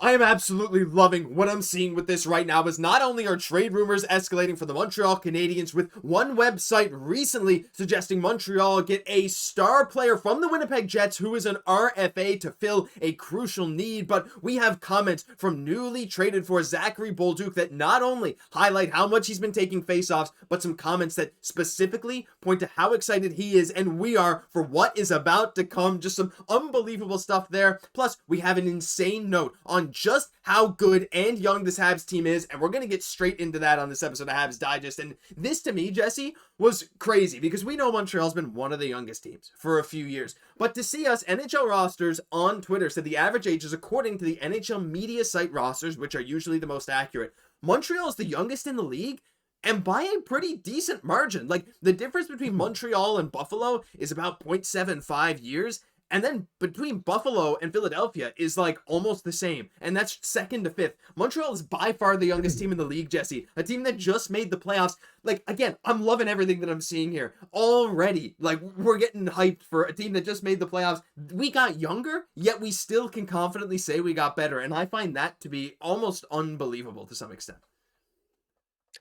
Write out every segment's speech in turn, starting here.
I am absolutely loving what I'm seeing with this right now, as not only are trade rumors escalating for the Montreal Canadiens, with one website recently suggesting Montreal get a star player from the Winnipeg Jets who is an RFA to fill a crucial need, but we have comments from newly traded for Zachary Bolduc that not only highlight how much he's been taking faceoffs, but some comments that specifically point to how excited he is and we are for what is about to come. Just some unbelievable stuff there. Plus, we have an insane note on just how good and young this Habs team is, and we're going to get straight into that on this episode of Habs Digest. And this, to me, Jesse, was crazy because we know Montreal's been one of the youngest teams for a few years. But to see us, NHL rosters on Twitter said the average age is, according to the NHL media site rosters, which are usually the most accurate, Montreal is the youngest in the league, and by a pretty decent margin. Like, the difference between Montreal and Buffalo is about 0.75 years. And then between Buffalo and Philadelphia is like almost the same. And that's second to fifth. Montreal is by far the youngest team in the league, Jesse. A team that just made the playoffs. Like, again, I'm loving everything that I'm seeing here. Already, like, we're getting hyped for a team that just made the playoffs. We got younger, yet we still can confidently say we got better. And I find that to be almost unbelievable to some extent.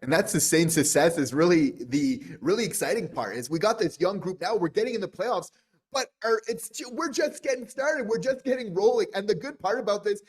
And that's the same success is really the really exciting part is we got this young group now. We're getting in the playoffs. But we're just getting started. We're just getting rolling. And the good part about this,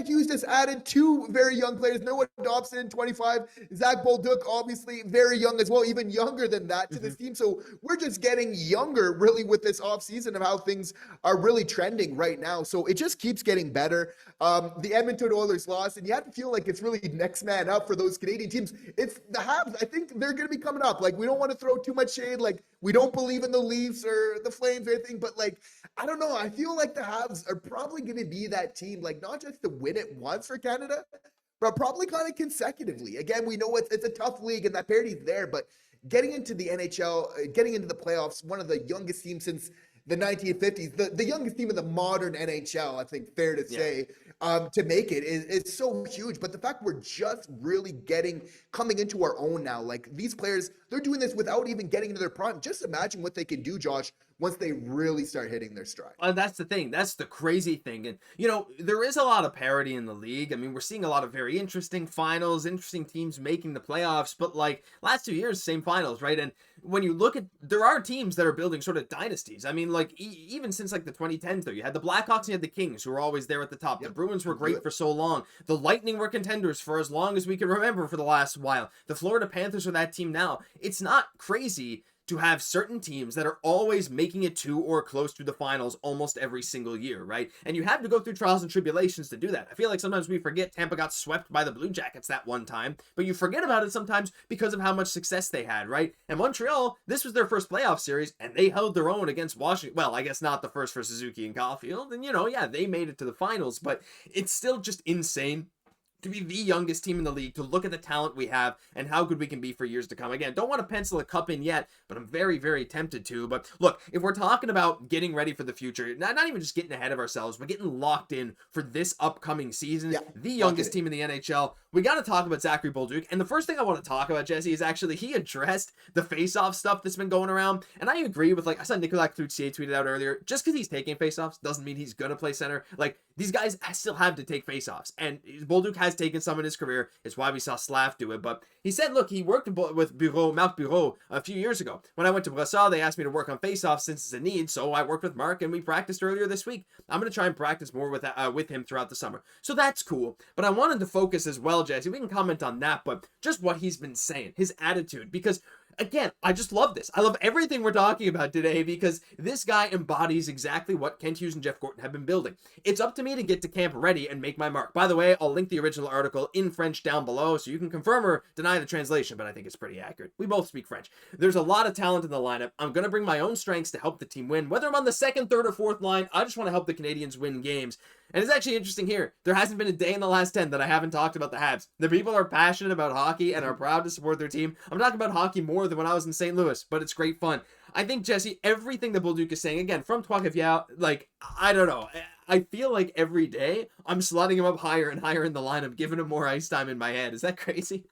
Hughes just added two very young players. Noah Dobson, 25. Zach Bolduc, obviously very young as well, even younger than that to this team. So we're just getting younger really with this offseason of how things are really trending right now. So it just keeps getting better. The Edmonton Oilers lost, and you have to feel like it's really next man up for those Canadian teams. It's the Habs. I think they're going to be coming up. Like, we don't want to throw too much shade. Like, we don't believe in the Leafs or the Flames or anything, but like, I don't know. I feel like the Habs are probably going to be that team, like not just to win it once for Canada, but probably kind of consecutively. Again, we know it's a tough league and that parity's there, but getting into the NHL, getting into the playoffs, one of the youngest teams since the 1950s, the youngest team in the modern NHL, I think fair to say, to make it is so huge. But the fact we're just really coming into our own now, like these players, they're doing this without even getting into their prime. Just imagine what they can do, Josh, once they really start hitting their stride. That's the thing. That's the crazy thing. And, you know, there is a lot of parity in the league. I mean, we're seeing a lot of very interesting finals, interesting teams making the playoffs, but like last 2 years, same finals, right? And when you look at, there are teams that are building sort of dynasties. I mean, like even since like the 2010s, though, you had the Blackhawks and you had the Kings who were always there at the top. Yep. The Bruins were great for so long. The Lightning were contenders for as long as we can remember for the last while. The Florida Panthers are that team now. It's not crazy to have certain teams that are always making it to or close to the finals almost every single year, right? And you have to go through trials and tribulations to do that. I feel like sometimes we forget Tampa got swept by the Blue Jackets that one time, but you forget about it sometimes because of how much success they had, right? And Montreal, this was their first playoff series, and they held their own against Washington. Well, I guess not the first for Suzuki and Caufield, and yeah, they made it to the finals, but it's still just insane to be the youngest team in the league, to look at the talent we have and how good we can be for years to come. Again, don't want to pencil a cup in yet, but I'm very, very tempted to. But look, if we're talking about getting ready for the future, not even just getting ahead of ourselves, but getting locked in for this upcoming season, the youngest team in the NHL, we got to talk about Zachary Bolduc. And the first thing I want to talk about, Jesse, is actually he addressed the face-off stuff that's been going around. And I agree with, like, I saw Nicolas Cloutier tweeted out earlier, just because he's taking face-offs doesn't mean he's going to play center. Like, these guys still have to take face-offs. And Bolduc has taken some in his career. It's why we saw Slav do it. But he said, look, he worked with Marc Bureau a few years ago. When I went to Brassard, they asked me to work on face-offs since it's a need. So I worked with Marc and we practiced earlier this week. I'm going to try and practice more with him throughout the summer. So that's cool. But I wanted to focus as well, Jesse. We can comment on that, but just what he's been saying, his attitude, because again, I just love this. I love everything we're talking about today because this guy embodies exactly what Kent Hughes and Jeff Gorton have been building. It's up to me to get to camp ready and make my mark. By the way, I'll link the original article in French down below so you can confirm or deny the translation, but I think it's pretty accurate. We both speak French. There's a lot of talent in the lineup. I'm going to bring my own strengths to help the team win. Whether I'm on the second, third, or fourth line, I just want to help the Canadiens win games. And it's actually interesting here. There hasn't been a day in the last 10 that I haven't talked about the Habs. The people are passionate about hockey and are proud to support their team. I'm talking about hockey more than when I was in St. Louis, but it's great fun. I think, Jesse, everything that Bolduc is saying, again, from Trois-Rivières, like, I don't know. I feel like every day I'm slotting him up higher and higher in the lineup, giving him more ice time in my head. Is that crazy?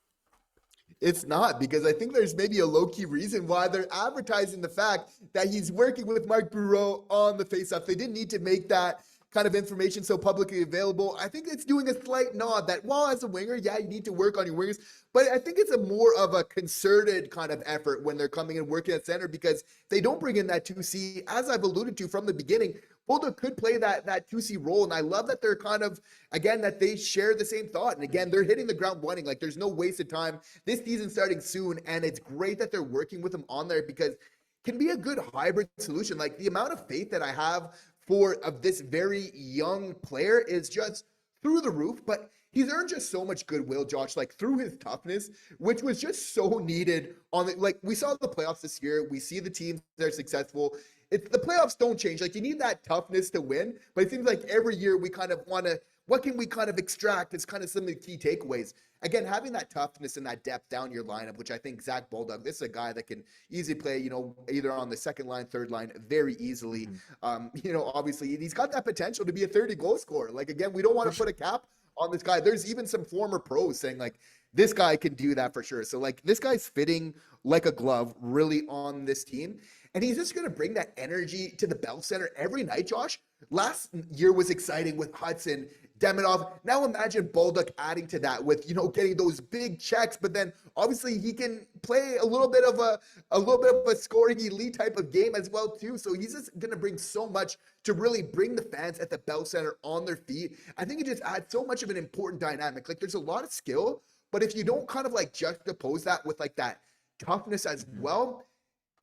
It's not, because I think there's maybe a low-key reason why they're advertising the fact that he's working with Marc Bureau on the face-off. They didn't need to make that kind of information so publicly available. I think it's doing a slight nod that, well, as a winger, yeah, you need to work on your wingers, but I think it's a more of a concerted kind of effort when they're coming and working at center, because they don't bring in that 2C, as I've alluded to from the beginning. Bolduc could play that 2C role, and I love that they're kind of, again, that they share the same thought. And again, they're hitting the ground running. Like, there's no wasted time. This season starting soon, and it's great that they're working with him on there, because it can be a good hybrid solution. Like, the amount of faith that I have of this very young player is just through the roof, but he's earned just so much goodwill, Josh, like through his toughness, which was just so needed like we saw the playoffs this year. We see the teams that are successful. It's the playoffs don't change. Like, you need that toughness to win, but it seems like every year we kind of want to, what can we kind of extract as kind of some of the key takeaways? Again, having that toughness and that depth down your lineup, which I think Zach Bolduc, this is a guy that can easily play, either on the second line, third line very easily. Obviously he's got that potential to be a 30 goal scorer. Like, again, we don't want to put a cap on this guy. There's even some former pros saying, like, this guy can do that for sure. So, like, this guy's fitting like a glove really on this team. And he's just going to bring that energy to the Bell Center every night, Josh. Last year was exciting with Hutson, Demidov. Now imagine Bolduc adding to that with, getting those big checks, but then obviously he can play a little bit of a scoring elite type of game as well too. So he's just going to bring so much to really bring the fans at the Bell Center on their feet. I think it just adds so much of an important dynamic. Like, there's a lot of skill, but if you don't kind of like juxtapose that with like that toughness as well,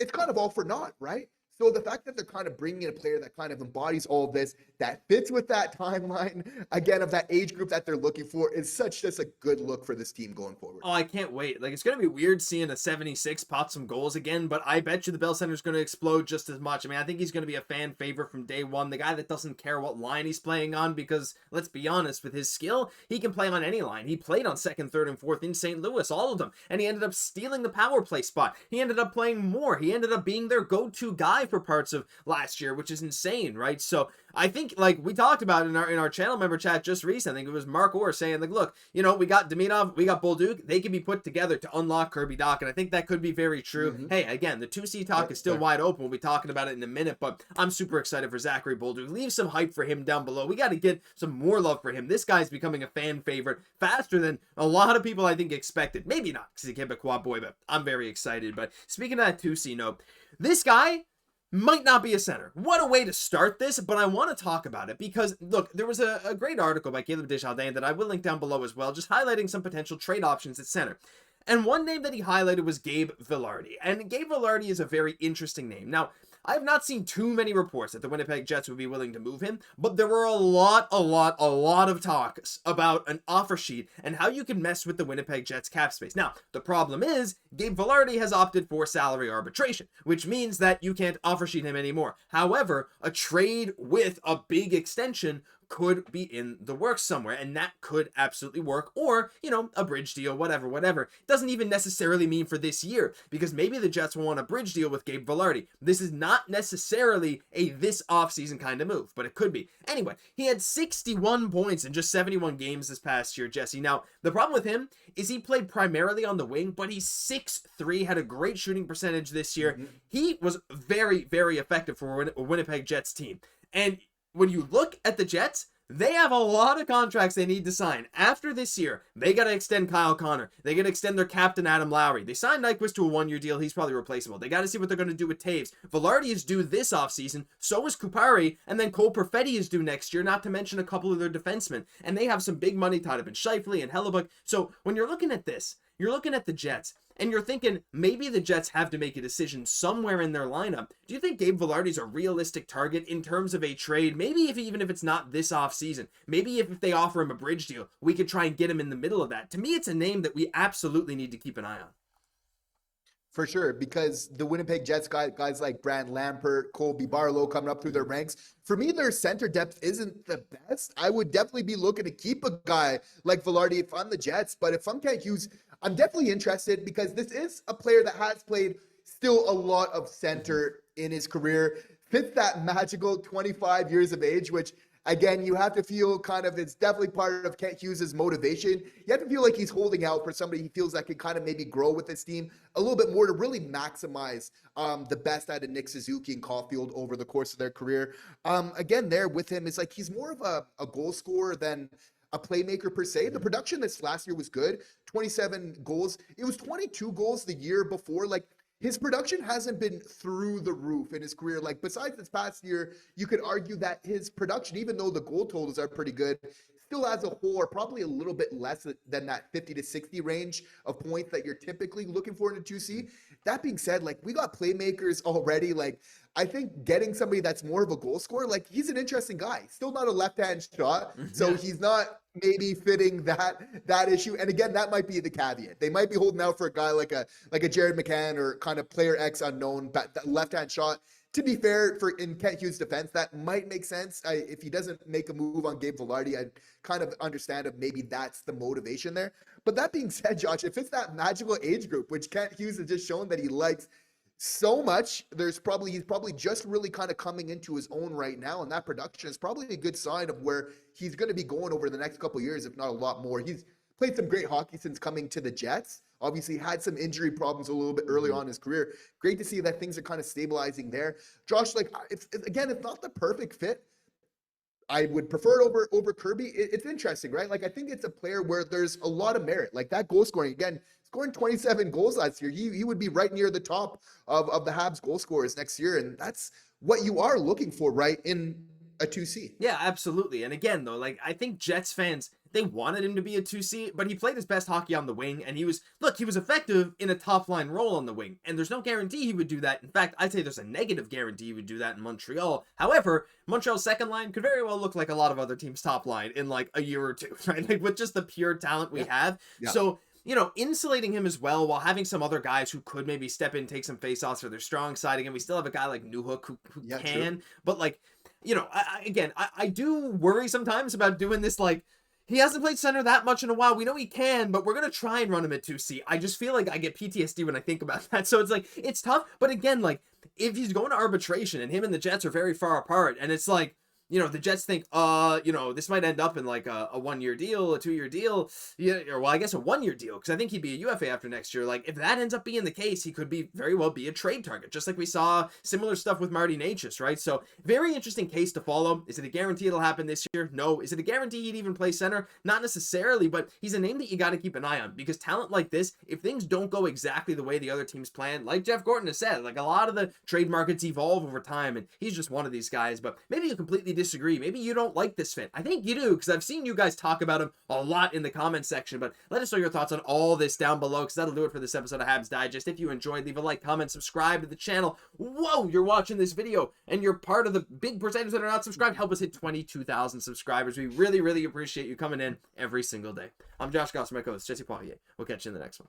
it's kind of all for naught, right? So the fact that they're kind of bringing in a player that kind of embodies all of this, that fits with that timeline, again, of that age group that they're looking for, is just a good look for this team going forward. Oh, I can't wait. Like, it's going to be weird seeing a 76 pot some goals again, but I bet you the Bell Center is going to explode just as much. I mean, I think he's going to be a fan favorite from day one. The guy that doesn't care what line he's playing on, because let's be honest, with his skill, he can play on any line. He played on second, third, and fourth in St. Louis, all of them, and he ended up stealing the power play spot. He ended up playing more. He ended up being their go-to guy for parts of last year, which is insane, right? So I think, like we talked about in our channel member chat just recently, I think it was Mark Orr saying, like, look, we got Demidov, we got Bolduc, they can be put together to unlock Kirby Dach, and I think that could be very true. Mm-hmm. Hey, again, the 2C talk is still wide open. We'll be talking about it in a minute, but I'm super excited for Zachary Bolduc. Leave some hype for him down below. We got to get some more love for him. This guy's becoming a fan favorite faster than a lot of people, I think, expected. Maybe not, because he's a Quebecois boy, but I'm very excited. But speaking of that 2C note, this guy might not be a center. What a way to start this, but I want to talk about it because, look, there was a great article by Caleb Desjardins that I will link down below as well, just highlighting some potential trade options at center. And one name that he highlighted was Gabe Vilardi. And Gabe Vilardi is a very interesting name. Now, I have not seen too many reports that the Winnipeg Jets would be willing to move him, but there were a lot of talks about an offer sheet and how you can mess with the Winnipeg Jets cap space. Now, the problem is, Gabe Vilardi has opted for salary arbitration, which means that you can't offer sheet him anymore. However, a trade with a big extension could be in the works somewhere, and that could absolutely work, or, a bridge deal, whatever. It doesn't even necessarily mean for this year, because maybe the Jets will want a bridge deal with Gabe Vilardi. This is not necessarily a this offseason kind of move, but it could be. Anyway, he had 61 points in just 71 games this past year, Jesse. Now, the problem with him is he played primarily on the wing, but he's 6'3", had a great shooting percentage this year. Mm-hmm. He was very, very effective for a Winnipeg Jets team. And when you look at the Jets, they have a lot of contracts they need to sign. After this year, they got to extend Kyle Connor. They got to extend their captain, Adam Lowry. They signed Nyquist to a one-year deal. He's probably replaceable. They got to see what they're going to do with Taves. Vilardi is due this offseason. So is Kupari. And then Cole Perfetti is due next year, not to mention a couple of their defensemen. And they have some big money tied up in Scheifele and Hellebuyck. So when you're looking at this, you're looking at the Jets, and you're thinking maybe the Jets have to make a decision somewhere in their lineup. Do you think Gabe Vilardi's a realistic target in terms of a trade? Maybe even if it's not this offseason. Maybe if they offer him a bridge deal, we could try and get him in the middle of that. To me, it's a name that we absolutely need to keep an eye on. For sure, because the Winnipeg Jets guys like Brand Lampert, Colby Barlow coming up through their ranks. For me, their center depth isn't the best. I would definitely be looking to keep a guy like Vilardi if I'm the Jets. But if I'm Hughes, I'm definitely interested because this is a player that has played still a lot of center in his career. Fits that magical 25 years of age, which again, you have to feel kind of, it's definitely part of Kent Hughes' motivation. You have to feel like he's holding out for somebody he feels that can kind of maybe grow with this team a little bit more to really maximize the best out of Nick Suzuki and Caufield over the course of their career. Again, there with him is like he's more of a goal scorer than a playmaker per se. The production this last year was good, 27 goals. It was 22 goals the year before. Like, his production hasn't been through the roof in his career. Like, besides this past year, you could argue that his production, even though the goal totals are pretty good, still as a whole are probably a little bit less than that 50 to 60 range of points that you're typically looking for in a 2C. That being said, like, we got playmakers already. Like, I think getting somebody that's more of a goal scorer, like, he's an interesting guy. Still not a left-hand shot, so he's not maybe fitting that issue. And again, that might be the caveat. They might be holding out for a guy like a Jared McCann or kind of player X unknown, but that left-hand shot. To be fair, for in Kent Hughes' defense, that might make sense. If he doesn't make a move on Gabe Vilardi, I kind of understand if maybe that's the motivation there. But that being said, Josh, if it's that magical age group, which Kent Hughes has just shown that he likes so much, he's probably just really kind of coming into his own right now, and that production is probably a good sign of where he's going to be going over the next couple of years, if not a lot more. He's played some great hockey since coming to the Jets. Obviously had some injury problems a little bit early on in his career. Great to see that things are kind of stabilizing there. Josh, like, it's not the perfect fit. I would prefer it over Kirby. It's interesting, right? Like, I think it's a player where there's a lot of merit. Like, that goal scoring, again, scoring 27 goals last year, he would be right near the top of the Habs goal scorers next year. And that's what you are looking for, right, in a 2C. Yeah, absolutely. And again, though, like, I think Jets fans, they wanted him to be a 2C, but he played his best hockey on the wing, and he was effective in a top-line role on the wing, and there's no guarantee he would do that. In fact, I'd say there's a negative guarantee he would do that in Montreal. However, Montreal's second line could very well look like a lot of other teams' top line in, like, a year or two, right? Like, with just the pure talent we have. Yeah. So, you know, insulating him as well while having some other guys who could maybe step in, take some face-offs for their strong side. Again, we still have a guy like Newhook who can, true. But, like, you know, I do worry sometimes about doing this, like, he hasn't played center that much in a while. We know he can, but we're going to try and run him at 2C. I just feel like I get PTSD when I think about that. So it's like, it's tough. But again, like, if he's going to arbitration and him and the Jets are very far apart, and it's like, you know, the Jets think, you know, this might end up in like a 1-year deal, a 2-year deal, yeah, or well, I guess a 1-year deal, because I think he'd be a UFA after next year. Like, if that ends up being the case, he could be very well be a trade target, just like we saw similar stuff with Marty Necas, right? So, very interesting case to follow. Is it a guarantee it'll happen this year? No. Is it a guarantee he'd even play center? Not necessarily, but he's a name that you got to keep an eye on, because talent like this, if things don't go exactly the way the other teams plan, like Jeff Gorton has said, like, a lot of the trade markets evolve over time, and he's just one of these guys. But maybe you completely disagree. Maybe you don't like this fit. I think you do, because I've seen you guys talk about him a lot in the comment section. But let us know your thoughts on all this down below, because that'll do it for this episode of Habs Digest. If you enjoyed, leave a like, comment, subscribe to the channel. Whoa, you're watching this video and you're part of the big percentage that are not subscribed. Help us hit 22,000 subscribers. We really, really appreciate you coming in every single day. I'm Josh Gosse, my co-host Jesse Poirier. We'll catch you in the next one.